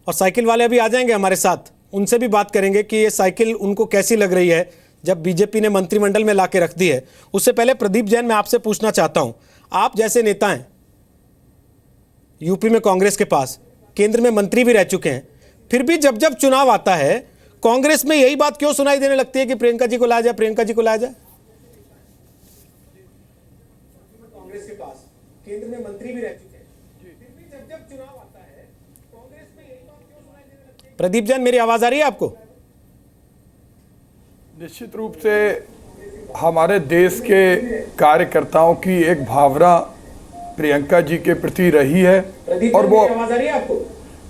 और साइकिल वाले अभी आ जाएंगे हमारे साथ, उनसे भी बात करेंगे कि ये साइकिल उनको कैसी लग रही है जब बीजेपी ने मंत्रिमंडल में लाके रख दी है। उससे पहले प्रदीप जैन, मैं आपसे पूछना चाहता हूं, आप जैसे नेता हैं, यूपी में कांग्रेस के पास, केंद्र में मंत्री भी रह चुके हैं, फिर भी जब जब चुनाव आता है कांग्रेस में यही बात क्यों सुनाई देने लगती है कि प्रियंका जी को लाया जाए, प्रियंका जी को लाया जाए? कांग्रेस के पास केंद्र में मंत्री भी रह चुके हैं, फिर भी जब जब चुनाव आता है कांग्रेस में यही बात क्यों सुनाई देने लगती है? प्रदीप जैन, मेरी आवाज आ रही है आपको? निश्चित रूप से हमारे देश के कार्यकर्ताओं की एक भावना प्रियंका जी के प्रति रही है। और वो आवाज आ रही है आपको?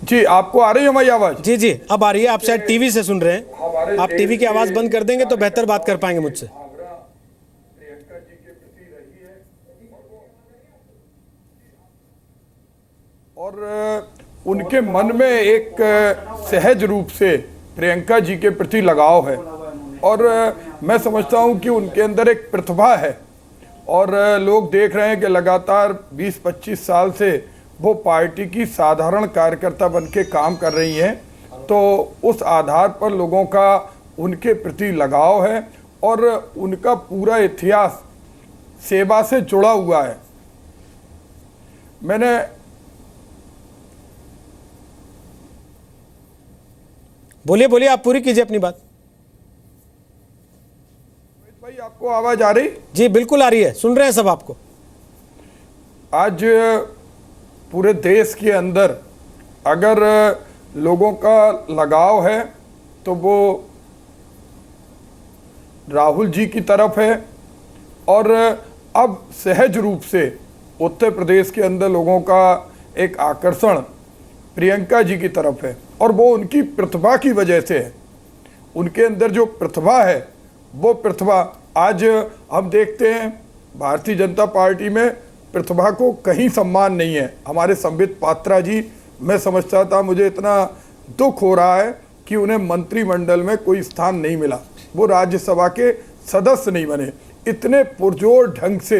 जी, आपको आ रही है हमारी आवाज? जी जी, अब आ रही है। आप शायद टीवी से सुन रहे हैं, आप टीवी की आवाज बंद कर देंगे तो बेहतर बात कर पाएंगे मुझसे। प्रियंका जी के प्रति रही है और उनके मन में एक सहज रूप से प्रियंका जी के प्रति लगाव है और मैं समझता हूं कि उनके अंदर एक प्रतिभा है और लोग देख रहे हैं कि लगातार 20-25 साल से वो पार्टी की साधारण कार्यकर्ता बन के काम कर रही हैं, तो उस आधार पर लोगों का उनके प्रति लगाव है और उनका पूरा इतिहास सेवा से जुड़ा हुआ है। मैंने बोलिए बोलिए, आप पूरी कीजिए अपनी बात। भाई, आपको आवाज आ रही? जी बिल्कुल आ रही है, सुन रहे हैं सब आपको। आज पूरे देश के अंदर अगर लोगों का लगाव है तो वो राहुल जी की तरफ है और अब सहज रूप से उत्तर प्रदेश के अंदर लोगों का एक आकर्षण प्रियंका जी की तरफ है और वो उनकी प्रतिभा की वजह से है। उनके अंदर जो प्रतिभा है वो प्रतिभा आज हम देखते हैं भारतीय जनता पार्टी में प्रतिभा को कहीं सम्मान नहीं है। हमारे संबित पात्रा जी, मैं समझता था, मुझे इतना दुख हो रहा है कि उन्हें मंत्रिमंडल में कोई स्थान नहीं मिला, वो राज्यसभा के सदस्य नहीं बने। इतने पुरजोर ढंग से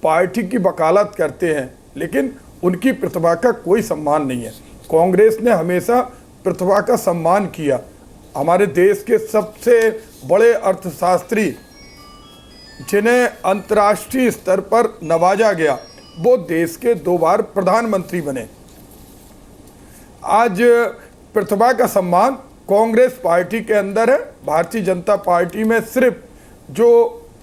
पार्टी की वकालत करते हैं लेकिन उनकी प्रतिभा का कोई सम्मान नहीं है। कांग्रेस ने हमेशा प्रतिभा का सम्मान किया। हमारे देश के सबसे बड़े अर्थशास्त्री जिन्हें अंतर्राष्ट्रीय स्तर पर नवाजा गया, वो देश के 2 बार प्रधानमंत्री बने। आज प्रतिभा का सम्मान कांग्रेस पार्टी के अंदर है। भारतीय जनता पार्टी में सिर्फ जो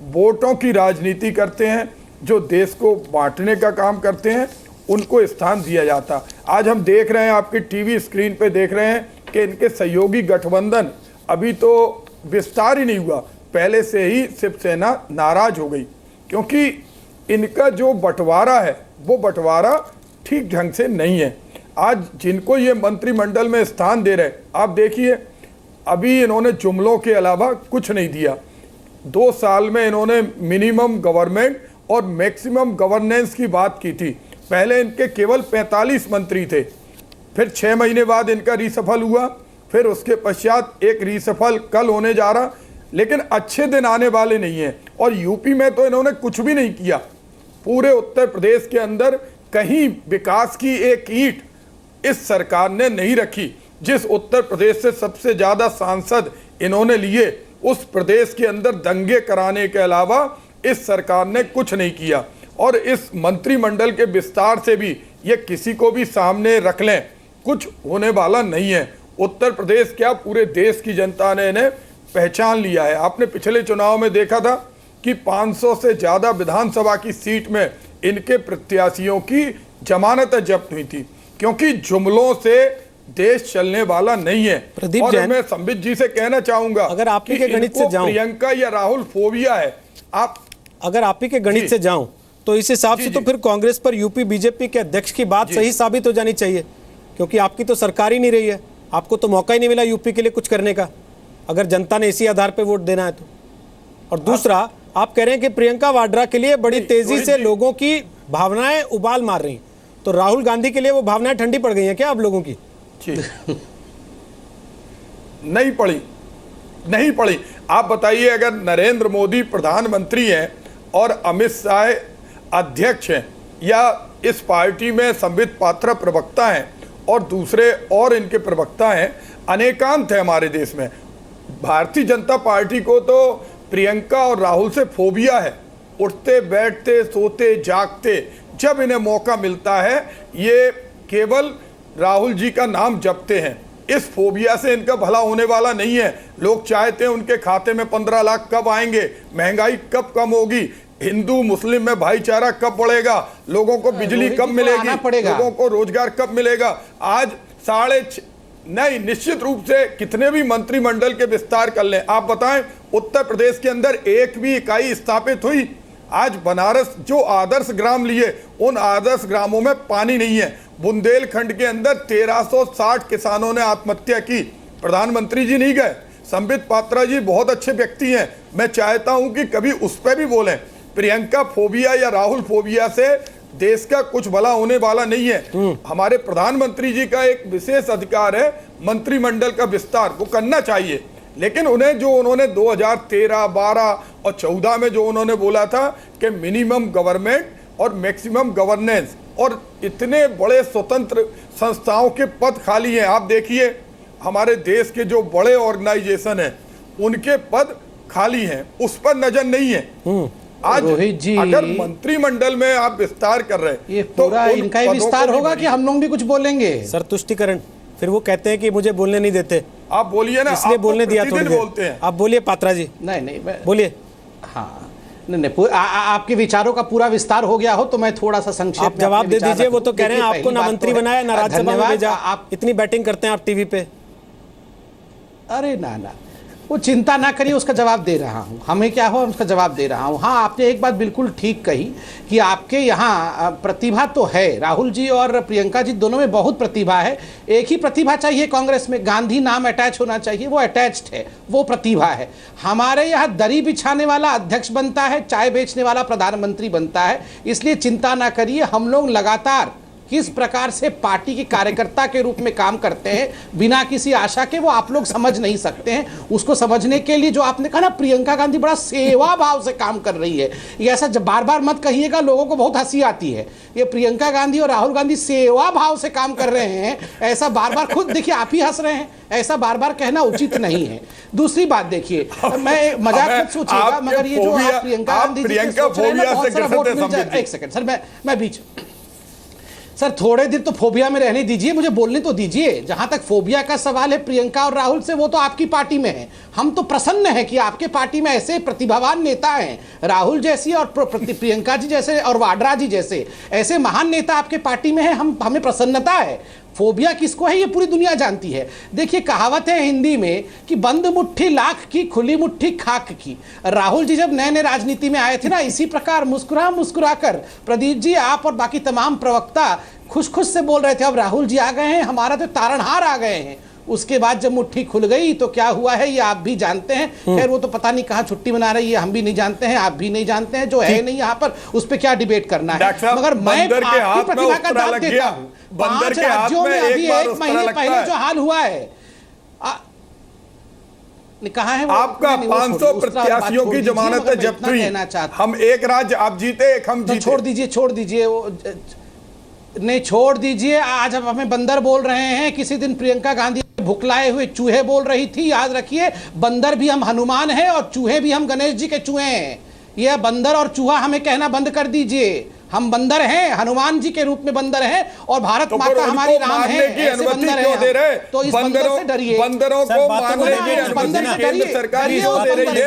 वोटों की राजनीति करते हैं, जो देश को बांटने का काम करते हैं, उनको स्थान दिया जाता। आज हम देख रहे हैं, आपके टीवी स्क्रीन पे देख रहे हैं कि इनके सहयोगी गठबंधन अभी तो विस्तार ही नहीं हुआ, पहले से ही शिवसेना नाराज हो गई क्योंकि इनका जो बंटवारा है वो बंटवारा ठीक ढंग से नहीं है। आज जिनको ये मंत्रिमंडल में स्थान दे रहे, आप देखिए अभी इन्होंने जुमलों के अलावा कुछ नहीं दिया। 2 साल में इन्होंने मिनिमम गवर्नमेंट और मैक्सिमम गवर्नेंस की बात की थी। पहले इनके केवल 45 मंत्री थे, फिर 6 महीने बाद इनका रीसफल हुआ, फिर उसके पश्चात एक रीसफल कल होने जा रहा, लेकिन अच्छे दिन आने वाले नहीं हैं। और यूपी में तो इन्होंने कुछ भी नहीं किया। पूरे उत्तर प्रदेश के अंदर कहीं विकास की एक ईंट इस सरकार ने नहीं रखी। जिस उत्तर प्रदेश से सबसे ज़्यादा सांसद इन्होंने लिए, उस प्रदेश के अंदर दंगे कराने के अलावा इस सरकार ने कुछ नहीं किया। और इस मंत्रिमंडल के विस्तार से भी ये किसी को भी सामने रख लें, कुछ होने वाला नहीं है। उत्तर प्रदेश क्या, पूरे देश की जनता ने इन्हें पहचान लिया है। आपने पिछले चुनाव में देखा था कि 500 से ज़्यादा विधानसभा की सीट में इनके प्रत्याशियों की जमानतें जब्त हुई थी क्योंकि जुमलों से देश चलने वाला नहीं है। प्रदीप और जैन, मैं संबित जी से कहना चाहूंगा, अगर आप ही के गणित से जाऊं, प्रियंका या राहुल फोबिया है। अगर आप ही के गणित से जाऊं तो इस हिसाब से तो फिर कांग्रेस पर यूपी बीजेपी के अध्यक्ष की बात सही साबित हो जानी चाहिए, क्योंकि आपकी तो सरकार ही नहीं रही है, आपको तो मौका ही नहीं मिला यूपी के लिए कुछ करने का, अगर जनता ने इसी आधार पर वोट देना है तो। और दूसरा, आप कह रहे हैं कि प्रियंका वाड्रा के लिए बड़ी तेजी से लोगों की भावनाएं उबाल मार रही, तो राहुल गांधी के लिए वो भावनाएं ठंडी पड़ गई हैं क्या आप लोगों की? नहीं पड़ी, नहीं पड़ी। आप बताइए, अगर नरेंद्र मोदी प्रधानमंत्री हैं और अमित शाह अध्यक्ष हैं या इस पार्टी में संबित पात्रा प्रवक्ता हैं और दूसरे और इनके प्रवक्ता हैं, अनेकांत है हमारे देश में। भारतीय जनता पार्टी को तो प्रियंका और राहुल से फोबिया है। उठते बैठते सोते जागते जब इन्हें मौका मिलता है ये केवल राहुल जी का नाम जपते हैं। इस फोबिया से इनका भला होने वाला नहीं है। लोग चाहते हैं उनके खाते में 15 लाख कब आएंगे, महंगाई कब कम होगी, हिंदू मुस्लिम में भाईचारा कब बढ़ेगा, लोगों को बिजली कब मिलेगी, लोगों को रोजगार कब मिलेगा। आज नहीं, निश्चित रूप से कितने भी मंत्रिमंडल के विस्तार कर लें, आप बताएं उत्तर प्रदेश के अंदर एक भी इकाई स्थापित हुई? आज बनारस जो आदर्श ग्राम लिए, उन आदर्श ग्रामों में पानी नहीं है। बुंदेलखंड के अंदर 1360 किसानों ने आत्महत्या की, प्रधानमंत्री जी नहीं गए। संबित पात्रा जी बहुत अच्छे व्यक्ति हैं, मैं चाहता हूं कि कभी उस पर भी बोलें। प्रियंका फोबिया या राहुल फोबिया से देश का कुछ भला होने वाला नहीं है। हमारे प्रधानमंत्री जी का एक विशेष अधिकार है मंत्रिमंडल का विस्तार, वो करना चाहिए। लेकिन उन्हें जो उन्होंने 2013, 12 और 14 में जो उन्होंने बोला था कि मिनिमम गवर्नमेंट और मैक्सिमम गवर्नेंस, और इतने बड़े स्वतंत्र संस्थाओं के पद खाली हैं। आप देखिए हमारे देश के जो बड़े ऑर्गेनाइजेशन हैं उनके पद खाली हैं, उस पर नजर नहीं है। आज रोहित जी, अगर मंत्रिमंडल में आप विस्तार कर रहे हैं ये पूरा तो इनका ही विस्तार होगा कि हम लोग भी कुछ बोलेंगे? सर तुष्टिकरण, फिर वो कहते हैं कि मुझे बोलने नहीं देते। आप बोलिए ना, इसलिए बोलने दिया थोड़ी देर। बोलते हैं आप बोलिए पात्रा जी। नहीं बोलिए। हाँ नहीं, आपके विचारों का पूरा विस्तार हो गया हो तो मैं थोड़ा सा संक्षेप आप जवाब दे दीजिए। वो तो कह रहे हैं आपको ना मंत्री बनाया ना राज्यसभा में भेजा, आप इतनी बैटिंग करते हैं आप टीवी पे। अरे ना, वो चिंता ना करिए, उसका जवाब दे रहा हूँ। हमें क्या हो, उसका जवाब दे रहा हूँ। हाँ, आपने एक बात बिल्कुल ठीक कही कि आपके यहाँ प्रतिभा तो है, राहुल जी और प्रियंका जी दोनों में बहुत प्रतिभा है। एक ही प्रतिभा चाहिए कांग्रेस में, गांधी नाम अटैच होना चाहिए, वो अटैच्ड है, वो प्रतिभा है। हमारे यहाँ दरी बिछाने वाला अध्यक्ष बनता है, चाय बेचने वाला प्रधानमंत्री बनता है। इसलिए चिंता ना करिए, हम लोग लगातार किस प्रकार से पार्टी के कार्यकर्ता के रूप में काम करते हैं बिना किसी आशा के, वो आप लोग समझ नहीं सकते हैं। उसको समझने के लिए जो आपने कहा ना, प्रियंका गांधी बड़ा सेवा भाव से काम कर रही है, ये ऐसा जब बार बार मत कहिएगा, लोगों को बहुत हंसी आती है। ये प्रियंका गांधी और राहुल गांधी सेवा भाव से काम कर रहे हैं, ऐसा बार बार, खुद देखिए आप ही हंस रहे हैं, ऐसा बार बार कहना उचित नहीं है। दूसरी बात देखिए, मैं मजाक मत सोचिएगा, मगर ये जो आप प्रियंका गांधी जी एक सेकंड सर, मैं बीच सर थोड़े दिन तो फोबिया में रहने दीजिए, मुझे बोलने तो दीजिए। जहां तक फोबिया का सवाल है प्रियंका और राहुल से, वो तो आपकी पार्टी में है। हम तो प्रसन्न हैं कि आपके पार्टी में ऐसे प्रतिभावान नेता हैं, राहुल जैसी और प्रियंका जी जैसे और वाड्रा जी जैसे ऐसे महान नेता आपके पार्टी में हैं। हमें प्रसन्नता है। फोबिया किसको है ये पूरी दुनिया जानती है। देखिए कहावत है हिंदी में कि बंद मुट्ठी लाख की, खुली मुट्ठी खाक की। राहुल जी जब नए नए राजनीति में आए थे ना, इसी प्रकार मुस्कुरा मुस्कुरा कर प्रदीप जी, आप और बाकी तमाम प्रवक्ता खुश खुश से बोल रहे थे अब राहुल जी आ गए हैं, हमारा तो तारणहार आ गए हैं। उसके बाद जब मुट्ठी खुल गई तो क्या हुआ है ये आप भी जानते हैं। खैर वो तो पता नहीं कहाँ छुट्टी मना रही है, हम भी नहीं जानते हैं, आप भी नहीं जानते हैं, जो है नहीं यहाँ पर उस पर क्या डिबेट करना है। मगर मैं आपकी प्रतिभा का दाव देता हूँ। 5 राज्यों में अभी 1 महीने पहले जो हाल हुआ है, कहा है आपका 500 प्रत्याशियों की जमानत जब्त हुई। हम एक राज्य आप जीते, एक हम जीते। छोड़ दीजिए नहीं, छोड़ दीजिए। आज अब हमें बंदर बोल रहे हैं, किसी दिन प्रियंका गांधी भुखलाए हुए चूहे बोल रही थी। याद रखिए, बंदर भी हम हनुमान हैं और चूहे भी हम गणेश जी के चूहे हैं। यह बंदर और चूहा हमें कहना बंद कर दीजिए। हम बंदर हैं, हनुमान जी के रूप में बंदर हैं, और भारत तो माता हमारी राम है, ऐसे बंदर हैं। तो इस बंदर से डरिए। बंदरों को मारने की अनुमति केंद्र सरकार क्यों दे रही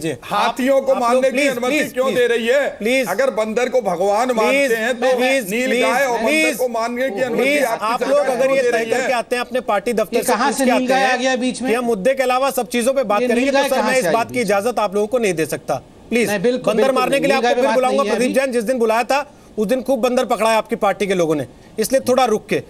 है? हाथियों को मारने की अनुमति क्यों दे रही है? प्लीज, अगर बंदर को भगवान मानते हैं तो नील गाय और बंदर को मारने की अनुमति आप लोग अगर ये तय करके आते हैं अपने पार्टी दफ्तर से, कहां से नील गाय आ गया बीच में? हम मुद्दे के अलावा सब चीजों पे बात करेंगे, तो सर मैं इस बात की इजाजत आप लोगों को नहीं दे सकता। प्लीज, बंदर मारने के लिए आपको फिर बुलाऊंगा। प्रदीप जैन जिस दिन बुलाया था उस दिन खूब बंदर पकड़ा है आपकी पार्टी के लोगों ने, इसलिए थोड़ा रुक के